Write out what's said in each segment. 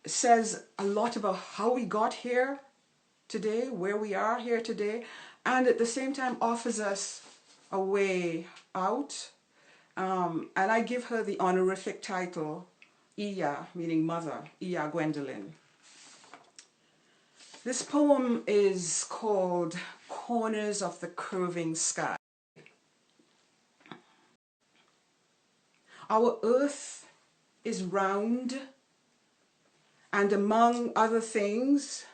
says a lot about how we got here today, where we are here today, and at the same time offers us a way out. And I give her the honorific title, Iya, meaning mother, Iya Gwendolyn. This poem is called Corners of the Curving Sky. Our earth is round, and among other things,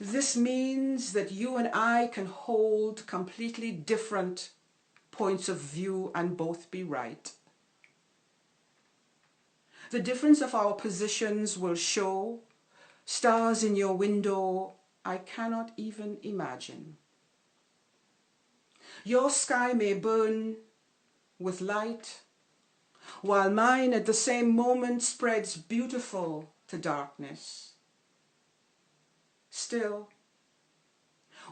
this means that you and I can hold completely different points of view and both be right. The difference of our positions will show. Stars in your window, I cannot even imagine. Your sky may burn with light, while mine at the same moment spreads beautiful to darkness. Still,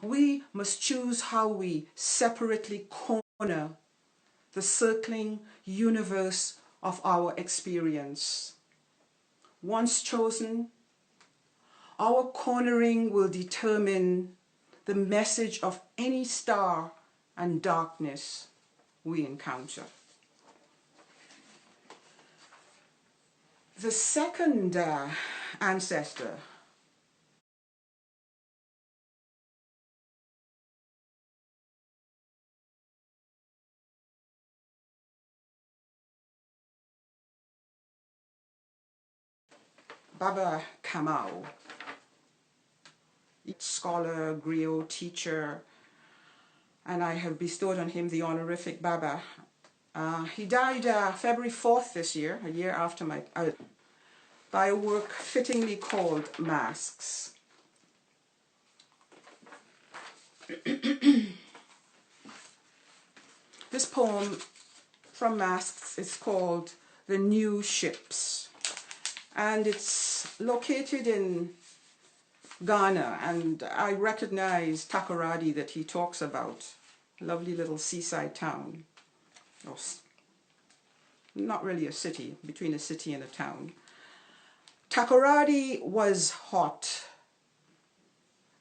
we must choose how we separately corner the circling universe of our experience. Once chosen, our cornering will determine the message of any star and darkness we encounter. The second ancestor Baba Kamau, scholar, griot, teacher, and I have bestowed on him the honorific Baba. He died February 4th this year, a year after my, by a work fittingly called Masks. This poem from Masks is called The New Ships, and it's located in Ghana, and I recognize Takoradi that he talks about, lovely little seaside town, or not really a city, between a city and a town. Takoradi was hot.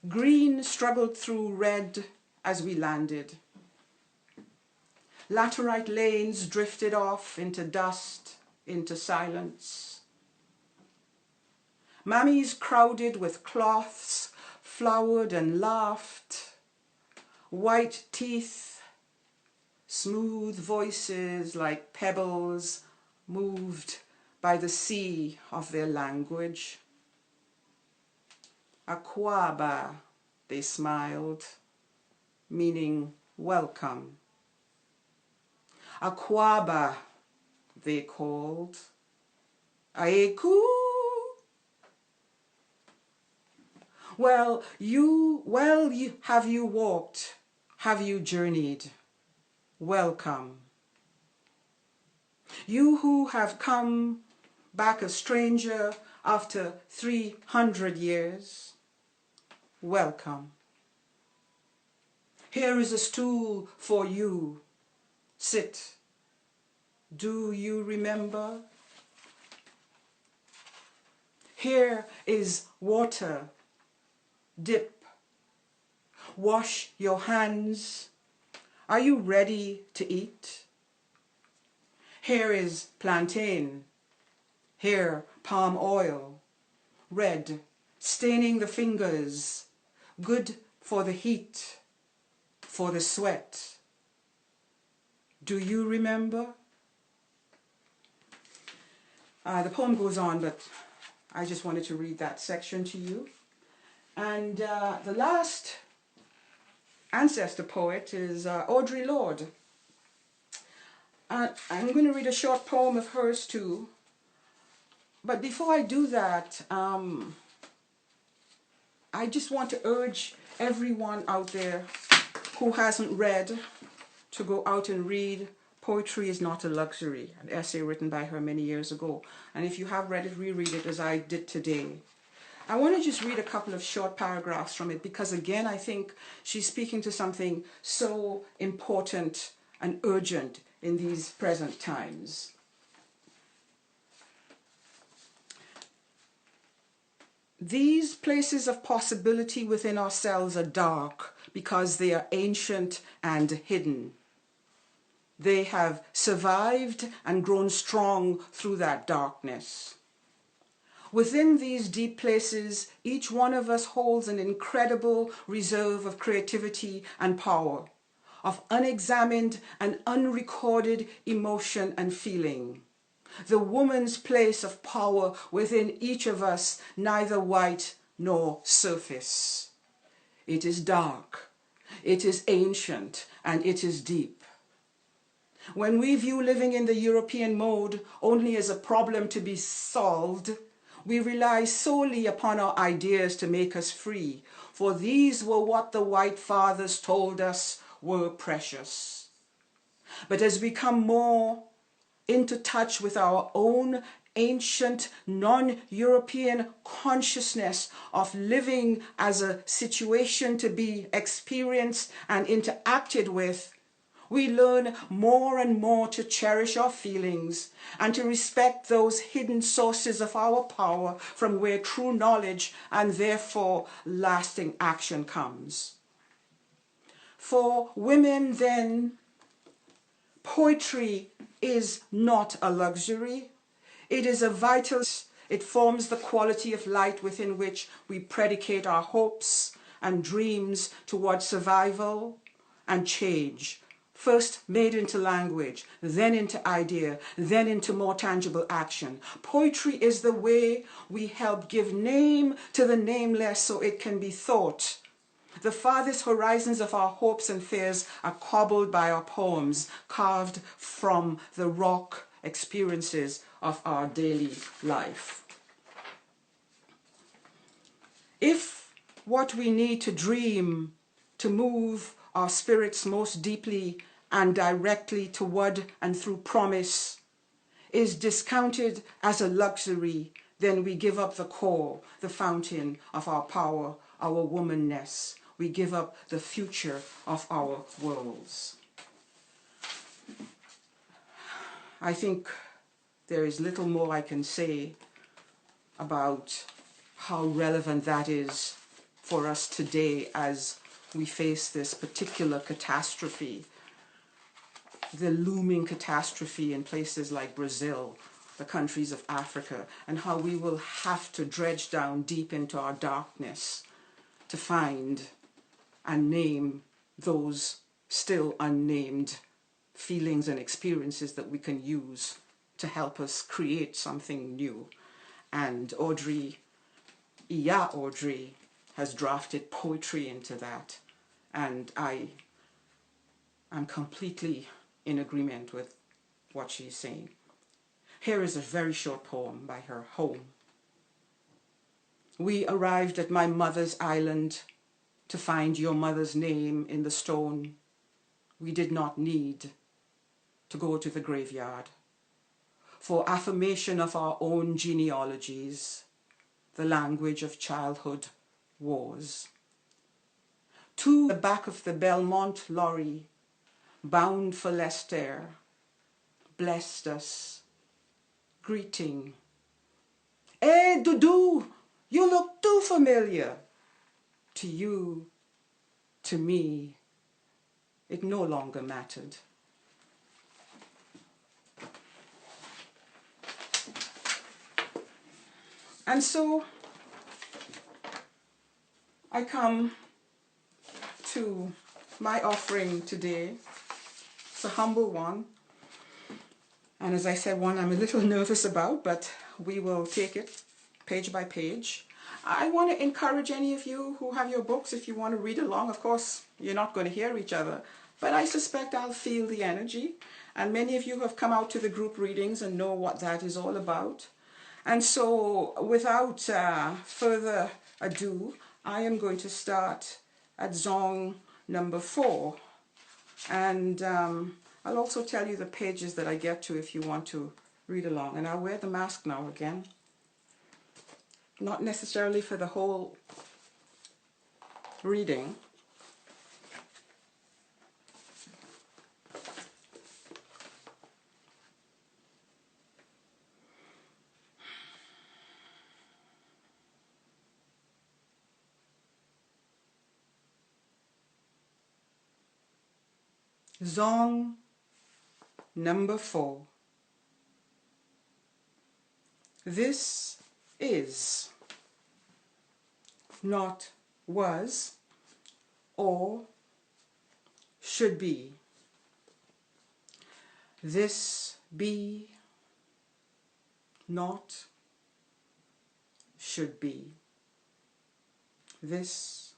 Green struggled through red as we landed. Laterite lanes drifted off into dust, into silence. Mammies crowded with cloths, flowered and laughed. White teeth, smooth voices like pebbles moved by the sea of their language. Akwaba, they smiled, meaning welcome. Akwaba, they called. Aeku. Well, have you walked? Have you journeyed? Welcome. You who have come back a stranger after 300 years, welcome. Here is a stool for you. Sit. Do you remember? Here is water. Dip. Wash your hands. Are you ready to eat? Here is plantain. Here, palm oil. Red, staining the fingers. Good for the heat, for the sweat. Do you remember? The poem goes on, but I just wanted to read that section to you. And the last ancestor poet is Audre Lorde. I'm going to read a short poem of hers too. But before I do that, I just want to urge everyone out there who hasn't read to go out and read Poetry is Not a Luxury, an essay written by her many years ago. And if you have read it, reread it as I did today. I want to just read a couple of short paragraphs from it because, again, I think she's speaking to something so important and urgent in these present times. These places of possibility within ourselves are dark because they are ancient and hidden. They have survived and grown strong through that darkness. Within these deep places, each one of us holds an incredible reserve of creativity and power, of unexamined and unrecorded emotion and feeling. The woman's place of power within each of us, neither white nor surface. It is dark, it is ancient, and it is deep. When we view living in the European mode only as a problem to be solved, we rely solely upon our ideas to make us free, for these were what the white fathers told us were precious. But as we come more into touch with our own ancient non-European consciousness of living as a situation to be experienced and interacted with, we learn more and more to cherish our feelings and to respect those hidden sources of our power from where true knowledge and therefore lasting action comes. For women then, poetry is not a luxury. It is a vital. It forms the quality of light within which we predicate our hopes and dreams towards survival and change. First made into language, then into idea, then into more tangible action. Poetry is the way we help give name to the nameless so it can be thought. The farthest horizons of our hopes and fears are cobbled by our poems, carved from the rock experiences of our daily life. If what we need to dream, to move our spirits most deeply and directly toward and through promise, is discounted as a luxury, then we give up the core, the fountain of our power, our womanness. We give up the future of our worlds. I think there is little more I can say about how relevant that is for us today as we face this particular catastrophe, the looming catastrophe in places like Brazil, the countries of Africa, and how we will have to dredge down deep into our darkness to find and name those still unnamed feelings and experiences that we can use to help us create something new. And Audrey has drafted poetry into that, and I am completely in agreement with what she's saying. Here is a very short poem by her, Home. We arrived at my mother's island to find your mother's name in the stone. We did not need to go to the graveyard for affirmation of our own genealogies, the language of childhood wars. To the back of the Belmont lorry, bound for Leicester, blessed us, greeting. Eh, Dudu, you look too familiar. To you, to me, it no longer mattered. And so I come to my offering today. It's a humble one. And as I said, one I'm a little nervous about, but we will take it page by page. I want to encourage any of you who have your books, if you want to read along. Of course, you're not going to hear each other, but I suspect I'll feel the energy. And many of you have come out to the group readings and know what that is all about. And so without further ado, I am going to start at Zong number 4. And I'll also tell you the pages that I get to if you want to read along. And I'll wear the mask now again. Not necessarily for the whole reading. Zong number 4. This is, not was or should be. This be, not should be. This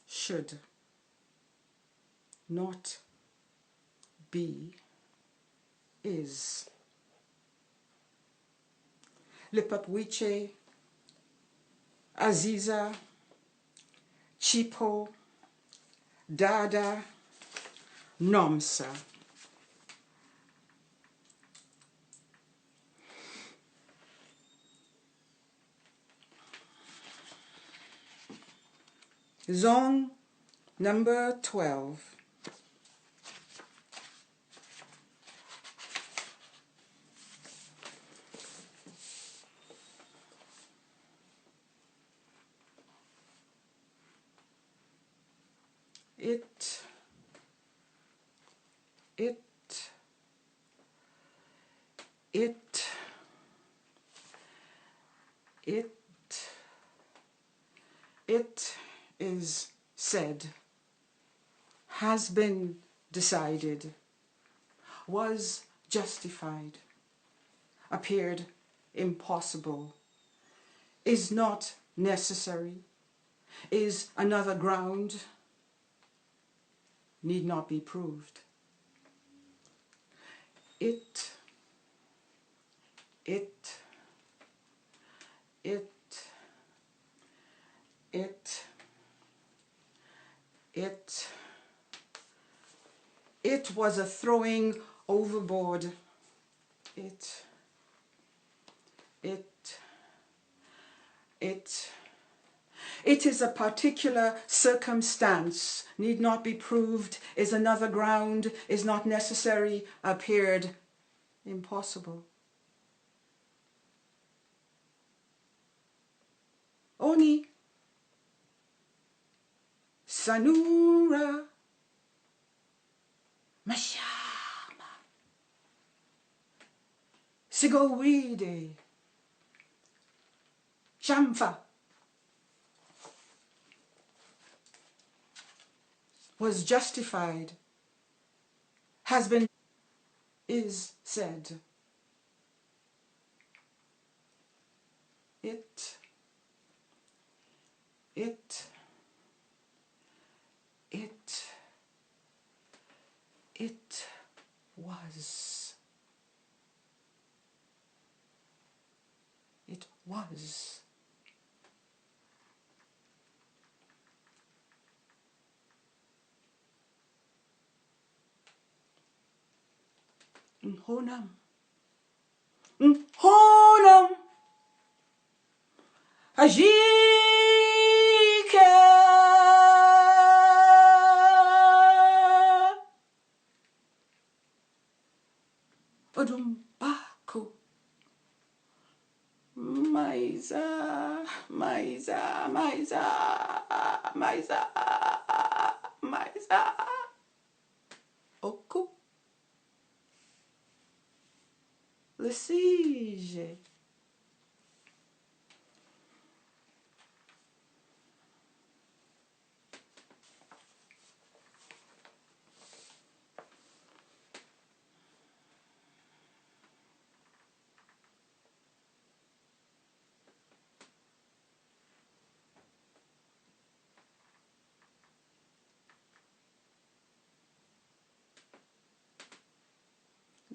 should not be, is. Lipapwiche, Aziza, Chipo, Dada, Nomsa. Zong number 12. It is said, has been decided, was justified, appeared impossible, is not necessary, is another ground, need not be proved. It was a throwing overboard. It is a particular circumstance, need not be proved, is another ground, is not necessary, appeared impossible. Oni Sanura Mashama Sigowide Shamfa was justified, has been, is said. It was. It was. Honam. Honam. Ajike. Odumbako. Maiza. Oku. Le Sige.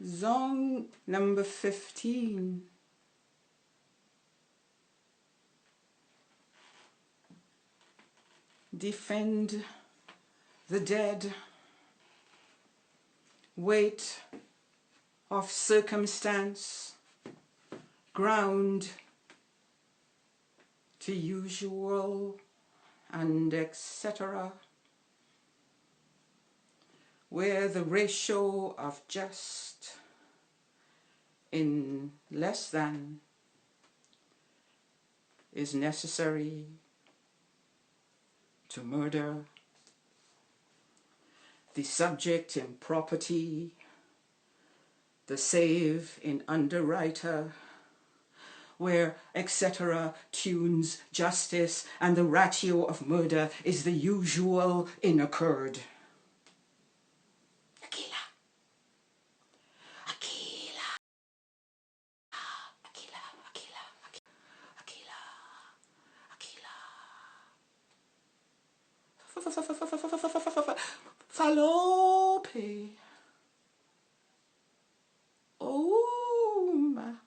Zong number 15. Defend the dead. Weight of circumstance. Ground to usual and etc. Where the ratio of just in less than is necessary to murder, the subject in property, the save in underwriter, where etc. tunes justice and the ratio of murder is the usual in occurred. Aquila, Aquila, Aquila, Aquila, Aquila, Aquila. Fallope. Oma.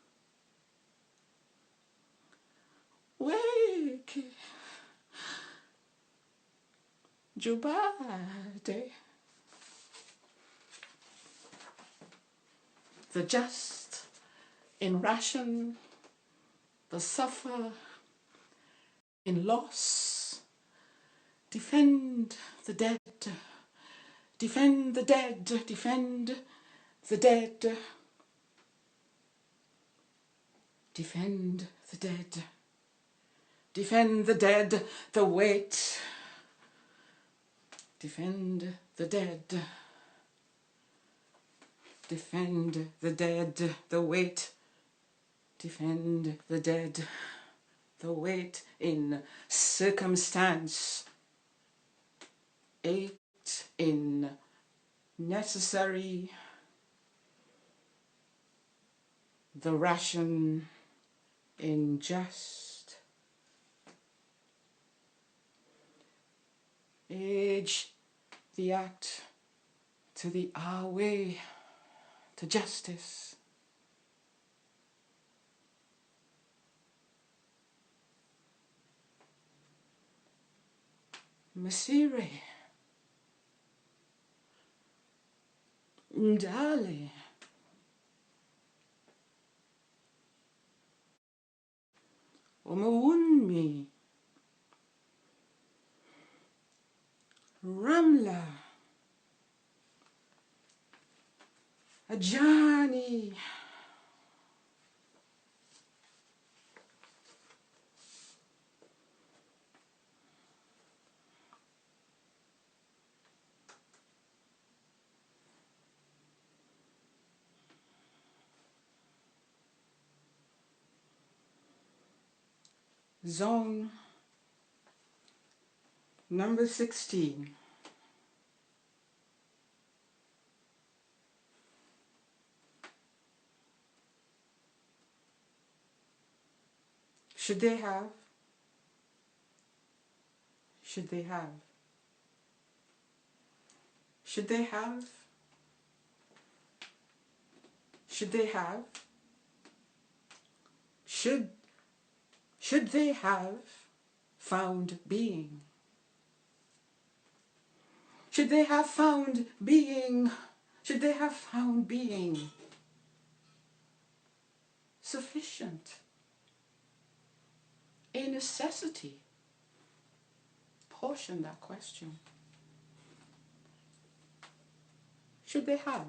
Wake. Jubade. The just in ration, the suffer in loss. Defend the dead. Defend the dead. Defend the dead. Defend the dead. Defend the dead, the weight. Defend the dead. Defend the dead, the weight. Defend the dead, the weight in circumstance. 8 in necessary. The ration in just. Age the act to the our way to justice. Masire. Ndale. Omawunmi. Ramla. Ajani. Zong number 16. Should they have? Should they have? Should they have? Should they have? Should they have found being? Should they have found being? Should they have found being sufficient? A necessity? Portion that question. Should they have?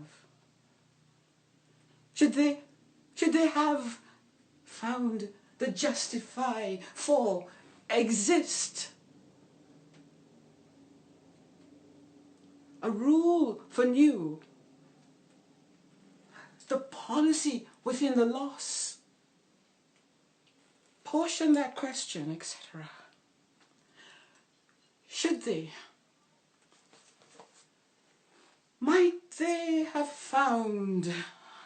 Should they have found the justify for exist? A rule for new. The policy within the loss. Portion that question, etc. Should they? Might they have found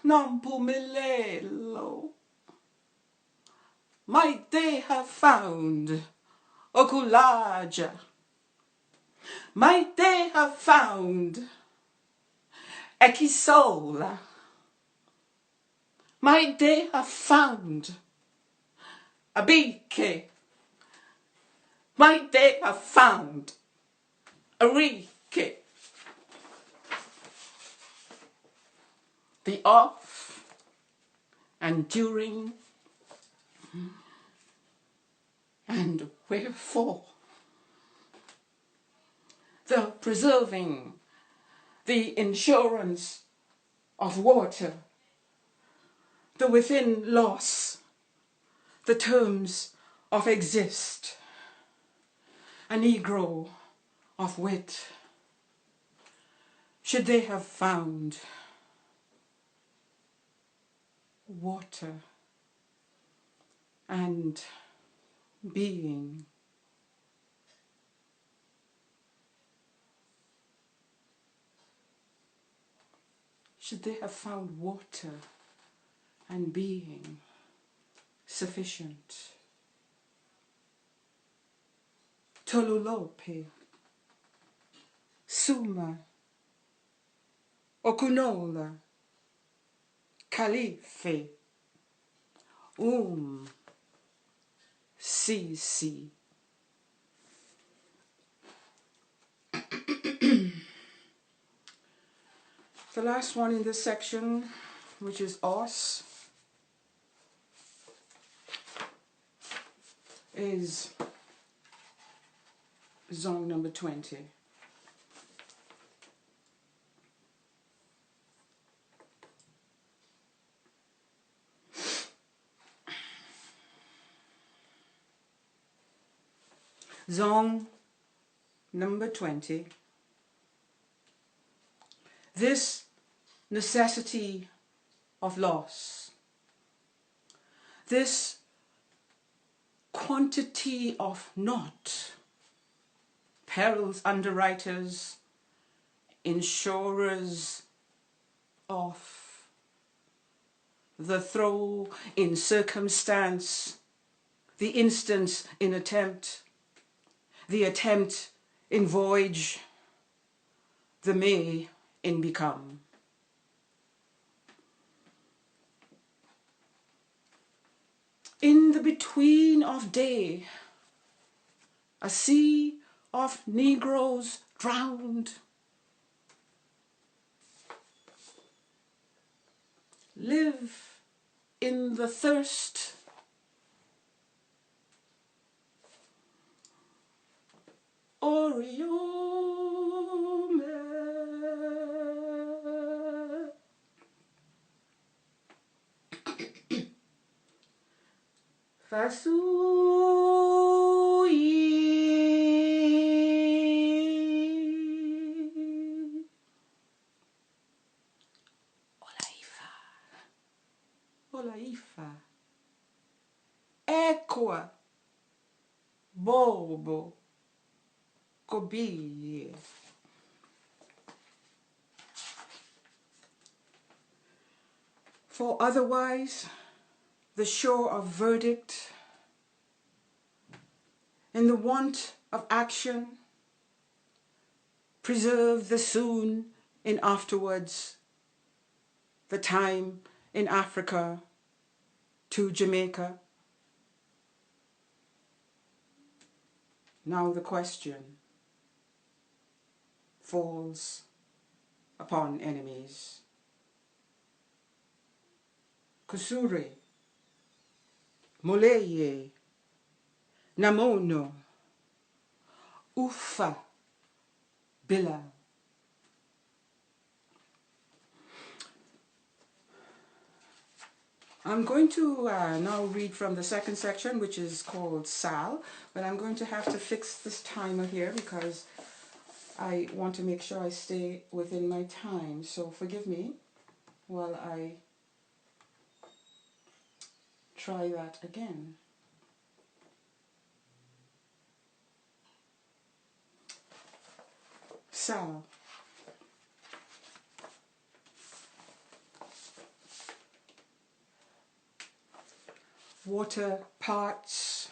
Nampumilelo? Might they have found Okulaja? Might they have found Ekisola? Might they have found Abike? Might they have found Arike? The off and during and wherefore. The preserving, the insurance of water, the within loss, the terms of exist. A Negro of wit, should they have found water and being. Should they have found water and being sufficient? Tolulope, Suma, Okunola, Kalife, Sisi. The last one in this section, which is os, is Zong number 20. Zong number 20. This necessity of loss, this quantity of naught, perils underwriters, insurers of the throw in circumstance, the instance in attempt, the attempt in voyage, the may in become. In the between of day, a sea of Negroes drowned, live in the thirst, Oriome. Fasui. Olaifa. Equa. Bobo. Kobi. For otherwise, the shore of verdict, in the want of action, preserve the soon in afterwards, the time in Africa to Jamaica. Now the question falls upon enemies. Kusure, Moleye, Namono, Ufa, Bila. I'm going to now read from the second section, which is called Sal, but I'm going to have to fix this timer here because I want to make sure I stay within my time. So forgive me while I try that again. Sal. Water parts,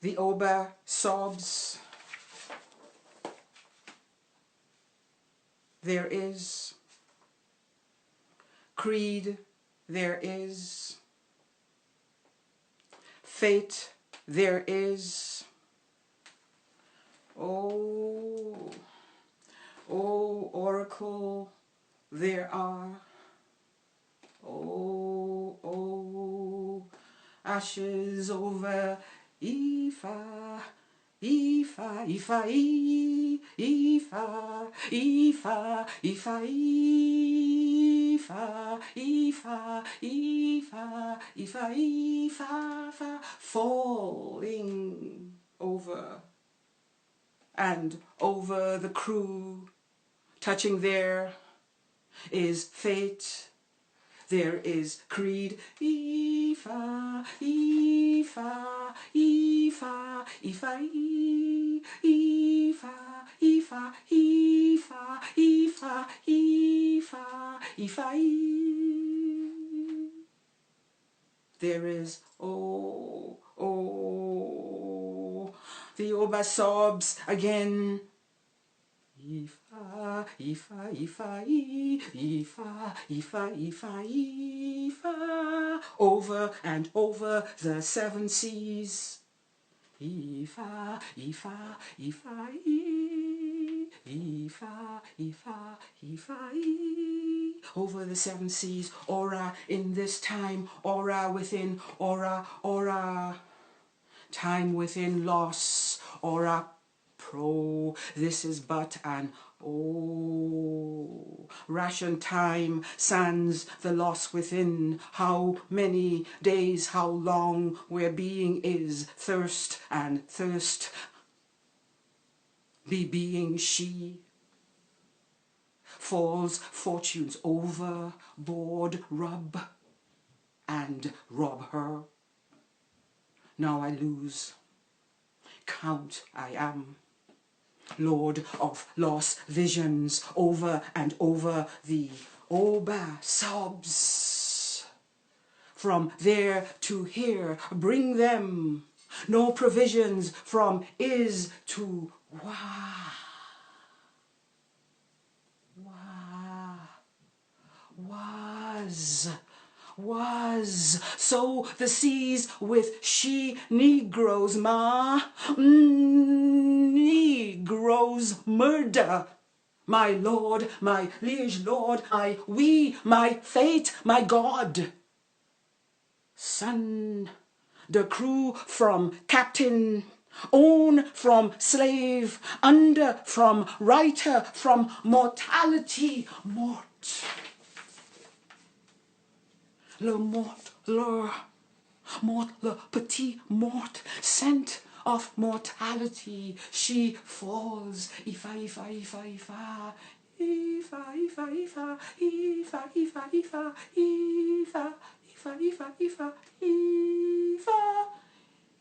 the Oba sobs, there is, creed, there is, fate, there is, oh, oracle, there are, oh, ashes over Ifa, Ifa, Ifa, Ifa, Ifa, Ifa, Ifa, Ifa, Ifa, Ifa, Ifa, falling over and over the crew. Touching there is fate, there is creed. Ifa, Ifa, Ifa, Ifa, Ifa, Ifa, Ifa, Ifa, Ifa, Ifa. There is oh, oh. The Oba sobs again. Ifa, Ifa, Ifa, Ifa, Ifa, Ifa, Ifa, over and over the seven seas. Ifa, Ifa, Ifa, Ifa, Ifa, Ifa, over the seven seas. Ora in this time, ora within, ora, ora. Time within loss, ora pro. This is but an ration time, sans the loss within. How many days, how long, where being is thirst and thirst. Be being she. Falls fortunes overboard, rub and rob her. Now I lose count, I am Lord of lost visions, over and over the Oba sobs. From there to here, bring them, no provisions, from is to wa. Was so the seas with she Negroes, Negroes murder. My lord, my liege lord, my fate, my God. Son, the crew from captain, own from slave, under from writer, from mortality, mort. Le mort, le petit mort, scent of mortality, she falls. Ifa, Ifa, Ifa, Ifa, Ifa, Ifa, Ifa, Ifa, Ifa, Ifa, Ifa, Ifa, Ifa, Ifa, Ifa,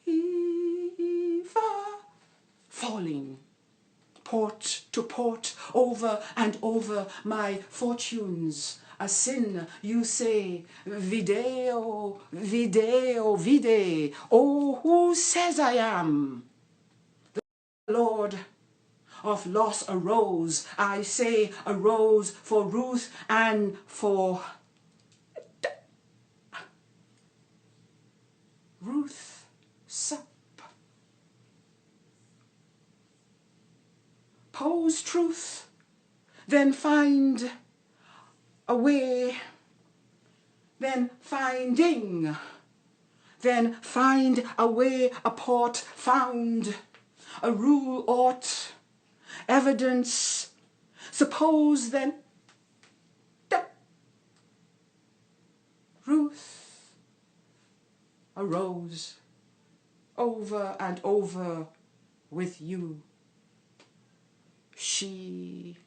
Ifa, falling. Port to port, over and over my fortunes. A sin, you say, video, video, vide. Oh, who says I am? The Lord of loss arose. I say arose for Ruth and for Ruth sup. Pose truth, then find a way, then finding, then find a way, a port found, a rule ought, evidence, suppose then, Ruth arose over and over with you. She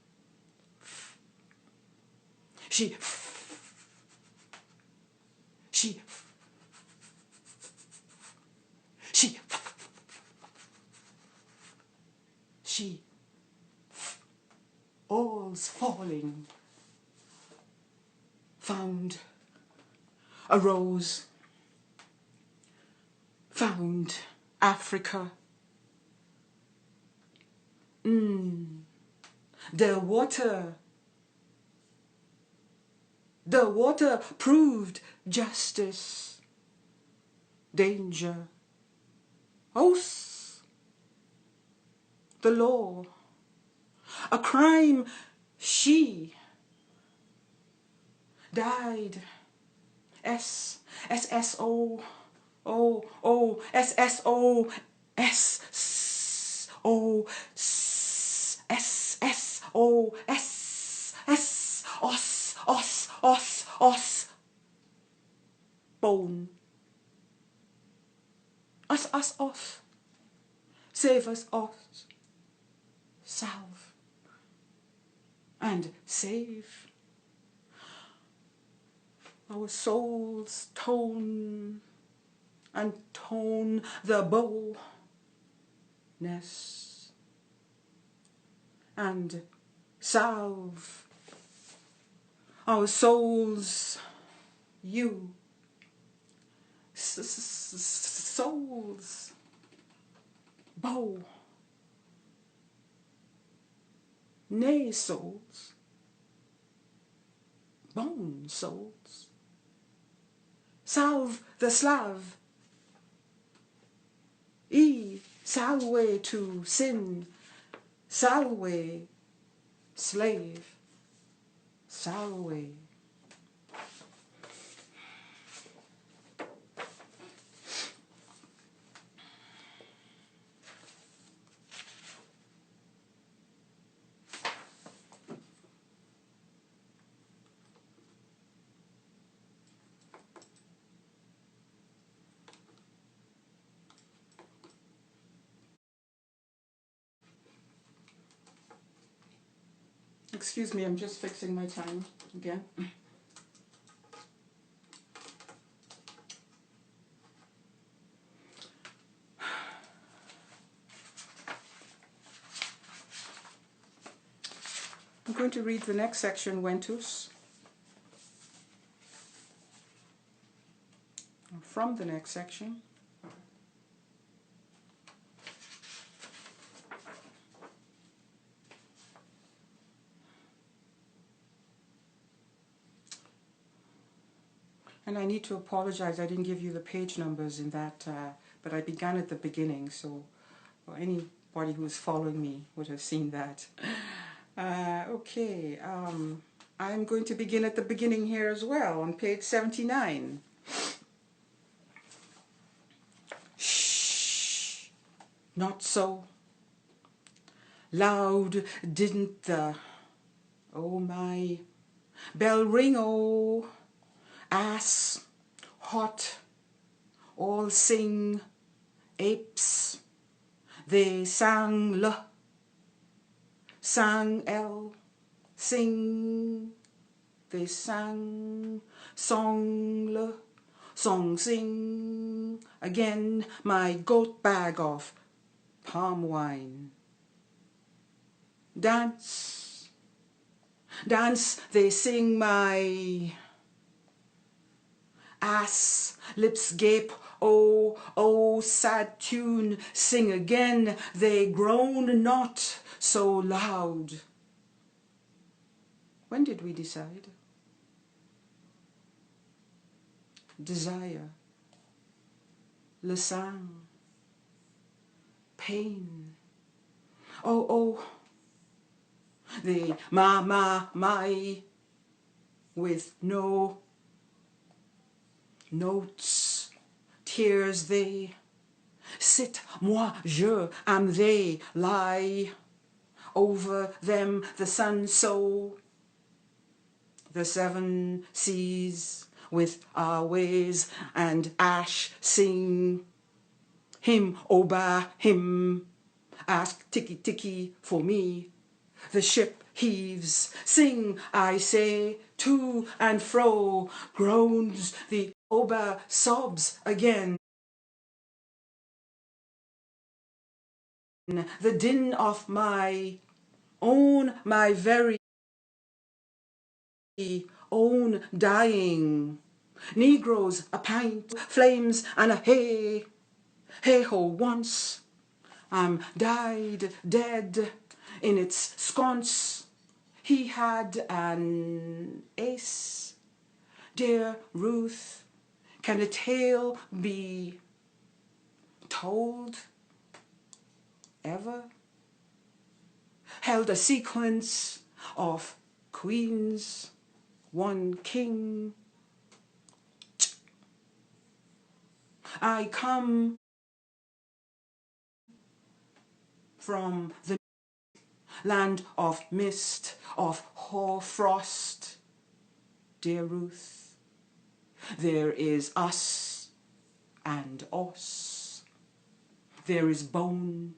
all's falling, found, arose, found Africa. The water proved justice, danger, oath, the law, a crime. She died. S-S-O, O, S-S-O, S-O, S-S-O, S-S, os, bone. Us, os. Save us, os. salve, and save our souls, tone and tone the boldness, and salve our souls, you, souls, bow, nay souls, bone souls, salve the Slav, salve to sin, salve slave, salve. Excuse me, I'm just fixing my time again. I'm going to read the next section, Ventus. From the next section. And I need to apologize, I didn't give you the page numbers in that, but I began at the beginning, so anybody who is following me would have seen that. Okay, I'm going to begin at the beginning here as well, on page 79. Shh, not so loud didn't the, oh my, bell ring, oh, ass, hot, all sing, apes, they sang sang sing, they sang, song song sing, again my goat bag of palm wine. Dance, dance, they sing my ass, lips gape, oh, oh, sad tune, sing again, they groan not so loud. When did we decide? Desire, le sang, pain, oh, oh, they my, with no notes, tears they, sit, moi, je, am they, lie, over them the sun so, the seven seas with our ways and ash sing, him oba him, ask tiki tiki for me, the ship heaves, sing I say, to and fro, groans the oba, sobs again, the din of my own, my very own dying, Negroes a pint, flames and a hey ho once, I'm died dead in its sconce, he had an ace, dear Ruth, can a tale be told ever? Held a sequence of queens, one king. I come from the land of mist, of hoarfrost, dear Ruth. There is us and os. There is bone,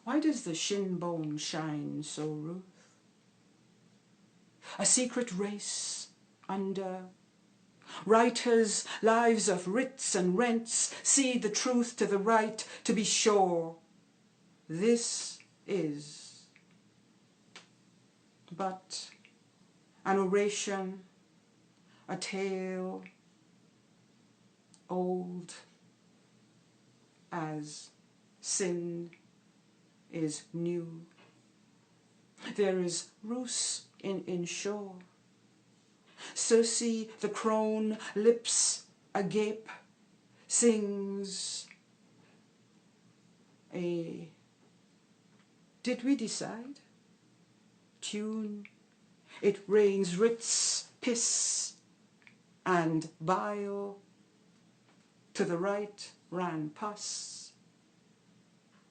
Why does the shin bone shine so ruth? A secret race under writers' lives of writs and rents, see the truth to the right, to be sure. This is but an oration, a tale, old as sin is new. There is Roos in shore. Circe the crone, lips agape, sings a did we decide? Tune. It rains writs, piss, and bile. To the right ran pus.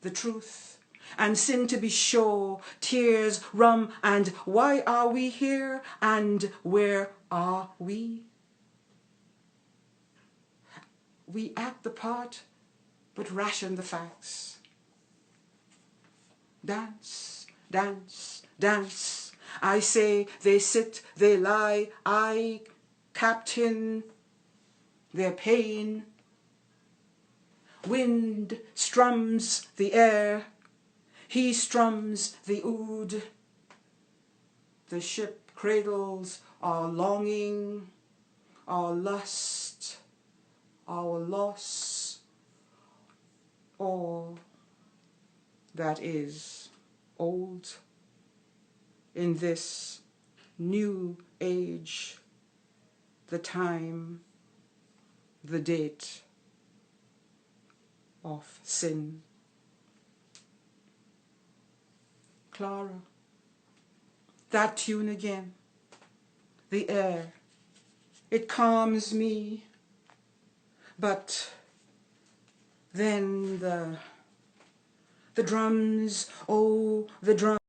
The truth and sin to be sure, tears, rum, and why are we here, and where are we? We act the part, but ration the facts. Dance, dance, dance. I say they sit, they lie, I captain their pain. Wind strums the air, he strums the oud. The ship cradles our longing, our lust, our loss, all that is old in this new age, the time, the date of sin. Clara, that tune again, the air, it calms me, but then the drums, oh, the drums.